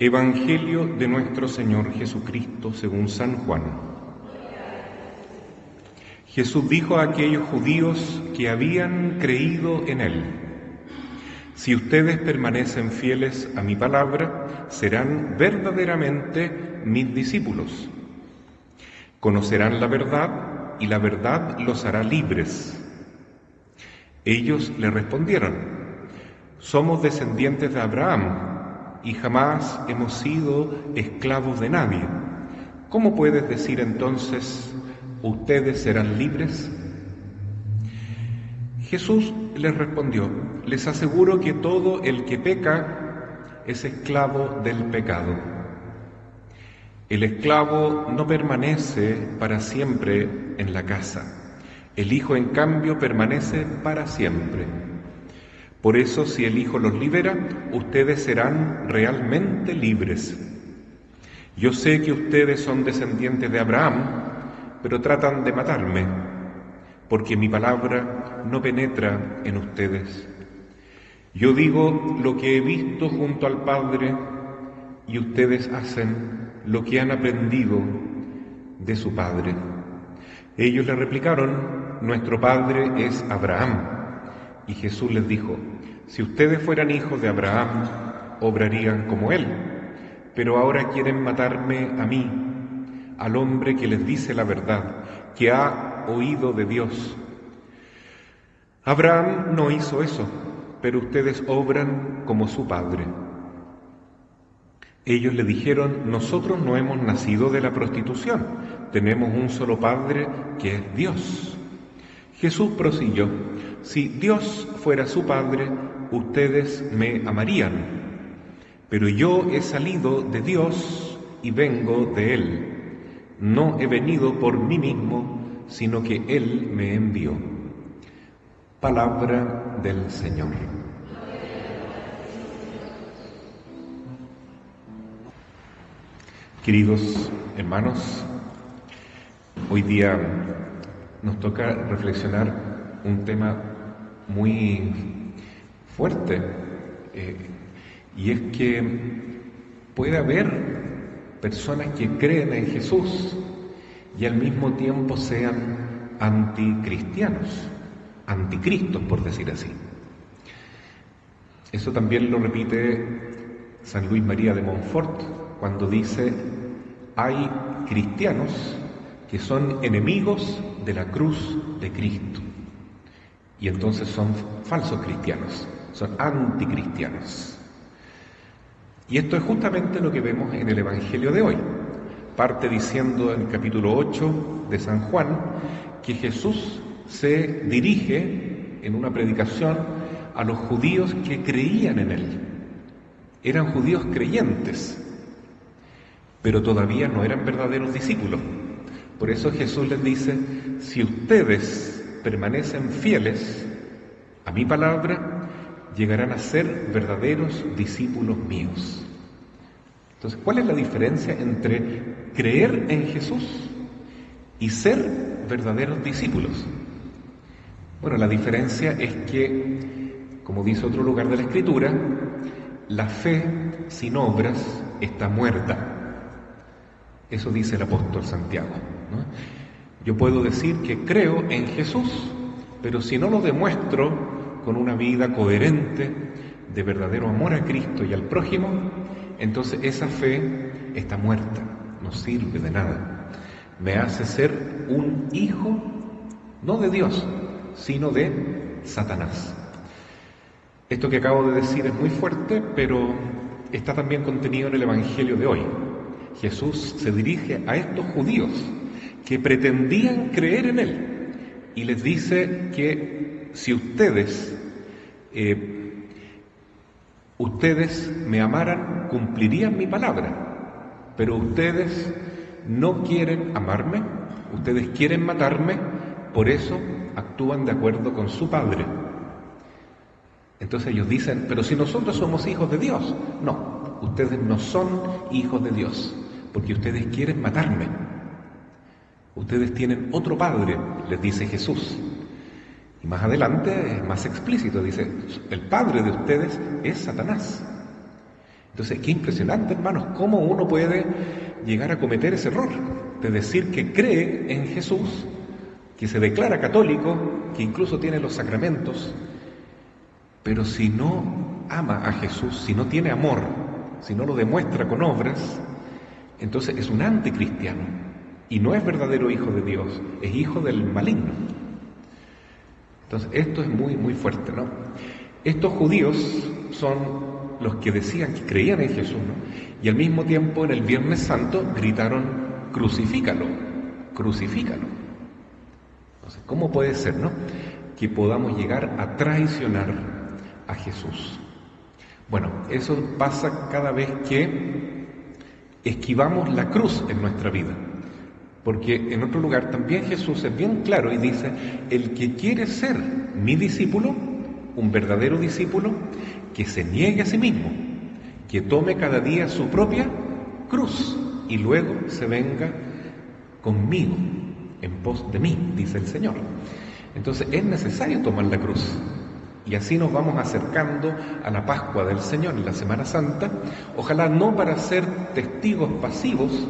Evangelio de nuestro Señor Jesucristo según San Juan. Jesús dijo a aquellos judíos que habían creído en Él: si ustedes permanecen fieles a mi palabra, serán verdaderamente mis discípulos. Conocerán la verdad y la verdad los hará libres. Ellos le respondieron: somos descendientes de Abraham y jamás hemos sido esclavos de nadie. ¿Cómo puedes decir entonces, ustedes serán libres? Jesús les respondió: les aseguro que todo el que peca es esclavo del pecado. El esclavo no permanece para siempre en la casa. El Hijo, en cambio, permanece para siempre. Por eso, si el Hijo los libera, ustedes serán realmente libres. Yo sé que ustedes son descendientes de Abraham, pero tratan de matarme, porque mi palabra no penetra en ustedes. Yo digo lo que he visto junto al Padre, y ustedes hacen lo que han aprendido de su padre. Ellos le replicaron: nuestro padre es Abraham. Y Jesús les dijo: si ustedes fueran hijos de Abraham, obrarían como él. Pero ahora quieren matarme a mí, al hombre que les dice la verdad, que ha oído de Dios. Abraham no hizo eso, pero ustedes obran como su padre. Ellos le dijeron: nosotros no hemos nacido de la prostitución, tenemos un solo Padre, que es Dios. Jesús prosiguió: si Dios fuera su Padre, ustedes me amarían, pero yo he salido de Dios y vengo de Él. No he venido por mí mismo, sino que Él me envió. Palabra del Señor. Queridos hermanos, hoy día nos toca reflexionar un tema muy fuerte, y es que puede haber personas que creen en Jesús y al mismo tiempo sean anticristianos, anticristos, por decir así. Eso también lo repite San Luis María de Montfort cuando dice: hay cristianos que son enemigos de la cruz de Cristo, y entonces son falsos cristianos, son anticristianos. Y esto es justamente lo que vemos en el Evangelio de hoy. Parte diciendo en el capítulo 8 de San Juan que Jesús se dirige en una predicación a los judíos que creían en Él. Eran judíos creyentes, pero todavía no eran verdaderos discípulos. Por eso Jesús les dice: si ustedes permanecen fieles a mi palabra, llegarán a ser verdaderos discípulos míos. Entonces, ¿cuál es la diferencia entre creer en Jesús y ser verdaderos discípulos? Bueno, la diferencia es que, como dice otro lugar de la Escritura, la fe sin obras está muerta. Eso dice el apóstol Santiago, ¿no? Yo puedo decir que creo en Jesús, pero si no lo demuestro con una vida coherente de verdadero amor a Cristo y al prójimo, entonces esa fe está muerta, no sirve de nada. Me hace ser un hijo, no de Dios, sino de Satanás. Esto que acabo de decir es muy fuerte, pero está también contenido en el Evangelio de hoy. Jesús se dirige a estos judíos que pretendían creer en Él y les dice que si ustedes me amaran, cumplirían mi palabra, pero ustedes no quieren amarme, ustedes quieren matarme, por eso actúan de acuerdo con su padre. Entonces ellos dicen: pero si nosotros somos hijos de Dios. No, ustedes no son hijos de Dios, porque ustedes quieren matarme. Ustedes tienen otro padre, les dice Jesús. Y más adelante es más explícito, dice: el padre de ustedes es Satanás. Entonces, qué impresionante, hermanos, cómo uno puede llegar a cometer ese error de decir que cree en Jesús, que se declara católico, que incluso tiene los sacramentos, pero si no ama a Jesús, si no tiene amor, si no lo demuestra con obras, entonces es un anticristiano y no es verdadero hijo de Dios, es hijo del maligno. Entonces esto es muy, muy fuerte, ¿no? Estos judíos son los que decían que creían en Jesús, ¿no? Y al mismo tiempo en el Viernes Santo gritaron: crucifícalo, crucifícalo. Entonces, ¿cómo puede ser, no?, que podamos llegar a traicionar a Jesús? Bueno, eso pasa cada vez que esquivamos la cruz en nuestra vida. Porque en otro lugar también Jesús es bien claro y dice: el que quiere ser mi discípulo, un verdadero discípulo, que se niegue a sí mismo, que tome cada día su propia cruz y luego se venga conmigo, en pos de mí, dice el Señor. Entonces es necesario tomar la cruz. Y así nos vamos acercando a la Pascua del Señor en la Semana Santa, ojalá no para ser testigos pasivos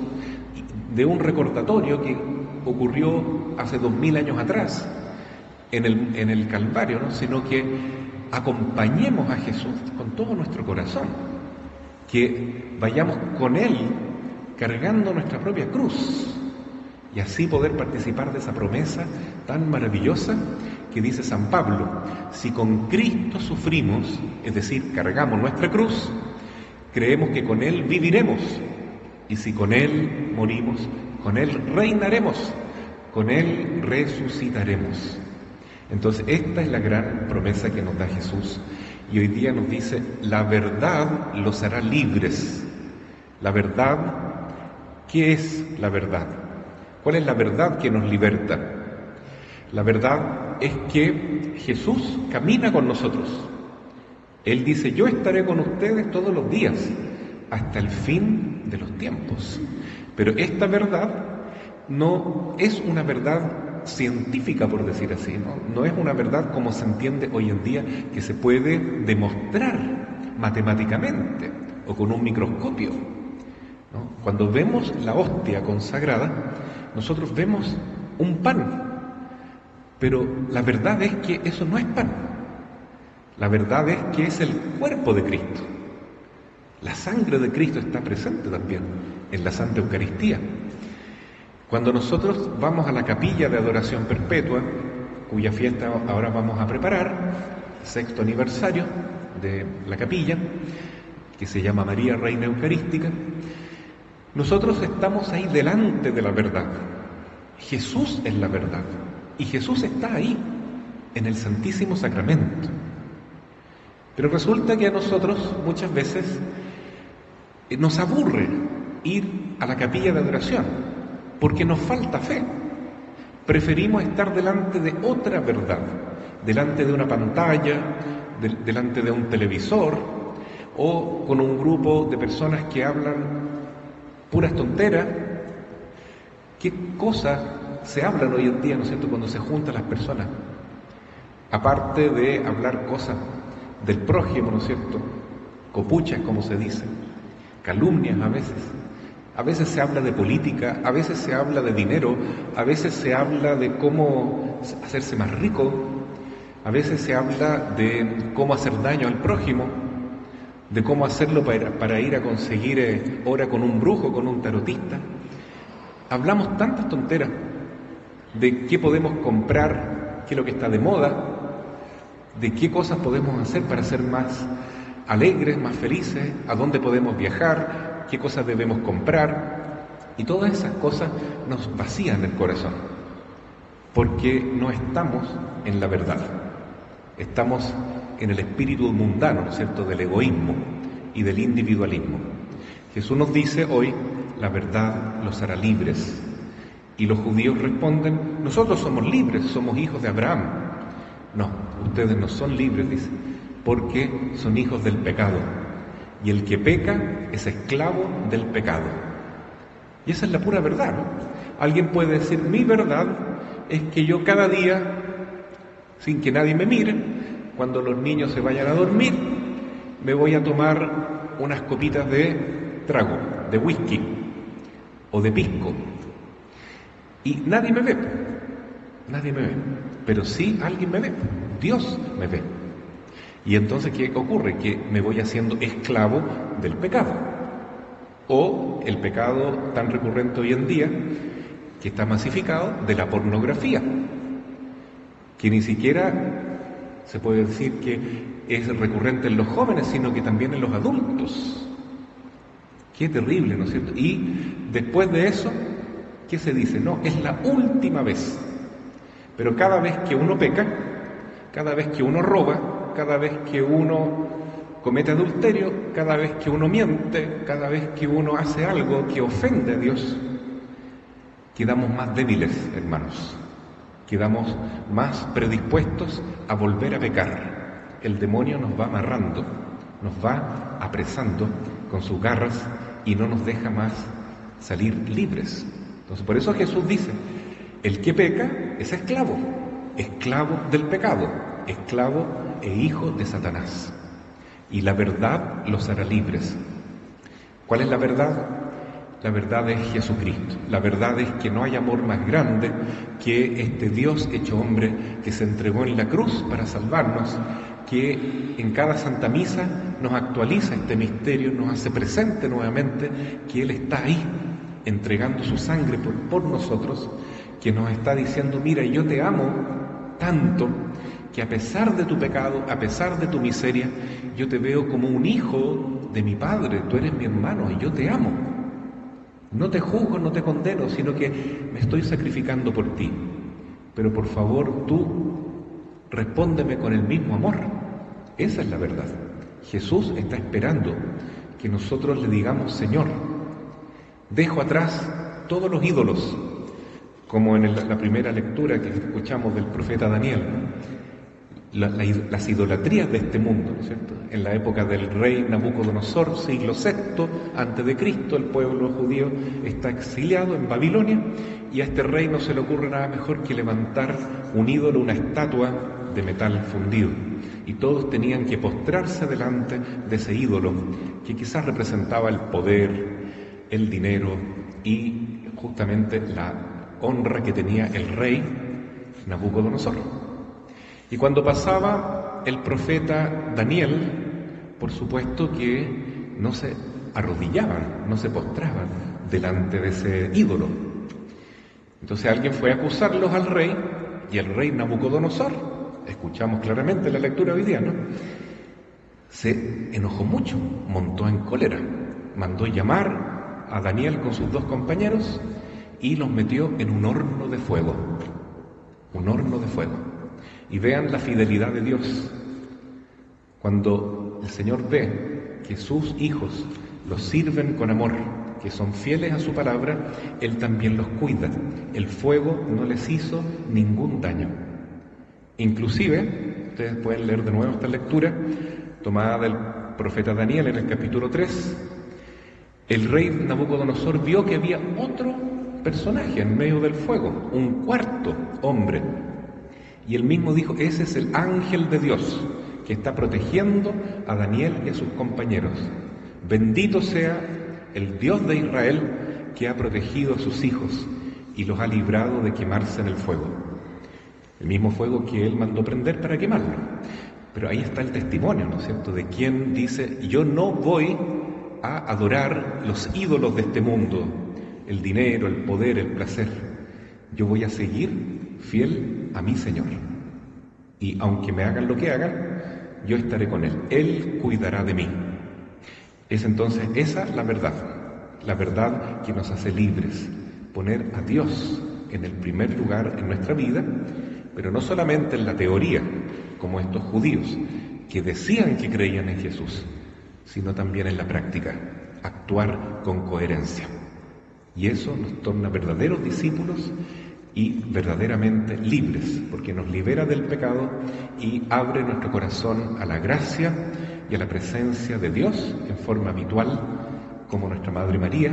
de un recordatorio que ocurrió hace 2000 años atrás en el Calvario, ¿no?, sino que acompañemos a Jesús con todo nuestro corazón, que vayamos con Él cargando nuestra propia cruz y así poder participar de esa promesa tan maravillosa que dice San Pablo: si con Cristo sufrimos, es decir, cargamos nuestra cruz, creemos que con Él viviremos, y si con Él morimos, con Él reinaremos, con Él resucitaremos. Entonces esta es la gran promesa que nos da Jesús, y hoy día nos dice: la verdad los hará libres. La verdad, ¿qué es la verdad? ¿Cuál es la verdad que nos liberta? La verdad es que Jesús camina con nosotros. Él dice: yo estaré con ustedes todos los días, hasta el fin de los tiempos. Pero esta verdad no es una verdad científica, por decir así, no es una verdad como se entiende hoy en día, que se puede demostrar matemáticamente o con un microscopio, ¿no? Cuando vemos la hostia consagrada, nosotros vemos un pan, pero la verdad es que eso no es pan. La verdad es que es el cuerpo de Cristo. La sangre de Cristo está presente también en la Santa Eucaristía. Cuando nosotros vamos a la capilla de adoración perpetua, cuya fiesta ahora vamos a preparar, 6º aniversario de la capilla, que se llama María Reina Eucarística, nosotros estamos ahí delante de la verdad. Jesús es la verdad, y Jesús está ahí, en el Santísimo Sacramento. Pero resulta que a nosotros muchas veces nos aburre ir a la capilla de adoración, porque nos falta fe. Preferimos estar delante de otra verdad, delante de una pantalla, delante de un televisor, o con un grupo de personas que hablan puras tonteras. ¿Qué cosas se hablan hoy en día, ¿no es cierto?, cuando se juntan las personas? Aparte de hablar cosas del prójimo, ¿no es cierto?, copuchas, como se dice, calumnias a veces. A veces se habla de política, a veces se habla de dinero, a veces se habla de cómo hacerse más rico, a veces se habla de cómo hacer daño al prójimo, de cómo hacerlo para ir a conseguir hora con un brujo, con un tarotista. Hablamos tantas tonteras de qué podemos comprar, qué es lo que está de moda, de qué cosas podemos hacer para ser más alegres, más felices, a dónde podemos viajar, qué cosas debemos comprar, y todas esas cosas nos vacían el corazón, porque no estamos en la verdad, estamos en el espíritu mundano, ¿no es cierto?, del egoísmo y del individualismo. Jesús nos dice hoy: la verdad los hará libres. Y los judíos responden: nosotros somos libres, somos hijos de Abraham. No, ustedes no son libres, dice, porque son hijos del pecado. Y el que peca es esclavo del pecado. Y esa es la pura verdad, ¿no? Alguien puede decir: mi verdad es que yo cada día, sin que nadie me mire, cuando los niños se vayan a dormir, me voy a tomar unas copitas de trago, de whisky o de pisco. Y nadie me ve, pero sí alguien me ve, Dios me ve. Y entonces, ¿qué ocurre? Que me voy haciendo esclavo del pecado. O el pecado tan recurrente hoy en día, que está masificado, de la pornografía, que ni siquiera se puede decir que es recurrente en los jóvenes, sino que también en los adultos. Qué terrible, ¿no es cierto? Y después de eso, ¿qué se dice? No, es la última vez. Pero cada vez que uno peca, cada vez que uno roba, cada vez que uno comete adulterio, cada vez que uno miente, cada vez que uno hace algo que ofende a Dios, quedamos más débiles, hermanos. Quedamos más predispuestos a volver a pecar. El demonio nos va amarrando, nos va apresando con sus garras y no nos deja más salir libres. Entonces, por eso Jesús dice, el que peca es esclavo del pecado, esclavo e hijo de Satanás. Y la verdad los hará libres. ¿Cuál es la verdad? La verdad es Jesucristo. La verdad es que no hay amor más grande que este Dios hecho hombre que se entregó en la cruz para salvarnos, que en cada Santa Misa nos actualiza este misterio, nos hace presente nuevamente que Él está ahí, entregando su sangre por nosotros, que nos está diciendo, mira, yo te amo tanto que a pesar de tu pecado, a pesar de tu miseria, yo te veo como un hijo de mi Padre, tú eres mi hermano y yo te amo. No te juzgo, no te condeno, sino que me estoy sacrificando por ti. Pero por favor, tú respóndeme con el mismo amor. Esa es la verdad. Jesús está esperando que nosotros le digamos, Señor, dejo atrás todos los ídolos, como en la primera lectura que escuchamos del profeta Daniel, las idolatrías de este mundo, ¿no es cierto? En la época del rey Nabucodonosor, siglo VI antes de Cristo, el pueblo judío está exiliado en Babilonia y a este rey no se le ocurre nada mejor que levantar un ídolo, una estatua de metal fundido. Y todos tenían que postrarse delante de ese ídolo que quizás representaba el poder, el dinero y justamente la honra que tenía el rey Nabucodonosor. Y cuando pasaba el profeta Daniel, por supuesto que no se arrodillaban, no se postraban delante de ese ídolo. Entonces alguien fue a acusarlos al rey, y el rey Nabucodonosor, escuchamos claramente la lectura hoy día, ¿no? Se enojó mucho, montó en cólera, mandó llamar a Daniel con sus dos compañeros y los metió en un horno de fuego, Y vean la fidelidad de Dios. Cuando el Señor ve que sus hijos los sirven con amor, que son fieles a su palabra, Él también los cuida. El fuego no les hizo ningún daño. Inclusive, ustedes pueden leer de nuevo esta lectura, tomada del profeta Daniel en el capítulo 3, el rey Nabucodonosor vio que había otro personaje en medio del fuego, un cuarto hombre. Y él mismo dijo, ese es el ángel de Dios que está protegiendo a Daniel y a sus compañeros. Bendito sea el Dios de Israel que ha protegido a sus hijos y los ha librado de quemarse en el fuego. El mismo fuego que él mandó prender para quemarlo. Pero ahí está el testimonio, ¿no es cierto?, de quien dice, yo no voy a adorar los ídolos de este mundo, el dinero, el poder, el placer. Yo voy a seguir fiel a mi Señor. Y aunque me hagan lo que hagan, yo estaré con Él. Él cuidará de mí. Es entonces esa la verdad que nos hace libres. Poner a Dios en el primer lugar en nuestra vida, pero no solamente en la teoría, como estos judíos, que decían que creían en Jesús, sino también en la práctica, actuar con coherencia. Y eso nos torna verdaderos discípulos y verdaderamente libres, porque nos libera del pecado y abre nuestro corazón a la gracia y a la presencia de Dios en forma habitual, como nuestra Madre María,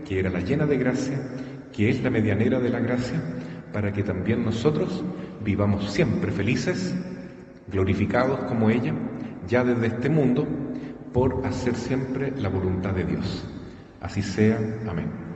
que era la llena de gracia, que es la medianera de la gracia, para que también nosotros vivamos siempre felices, glorificados como ella, ya desde este mundo, por hacer siempre la voluntad de Dios. Así sea. Amén.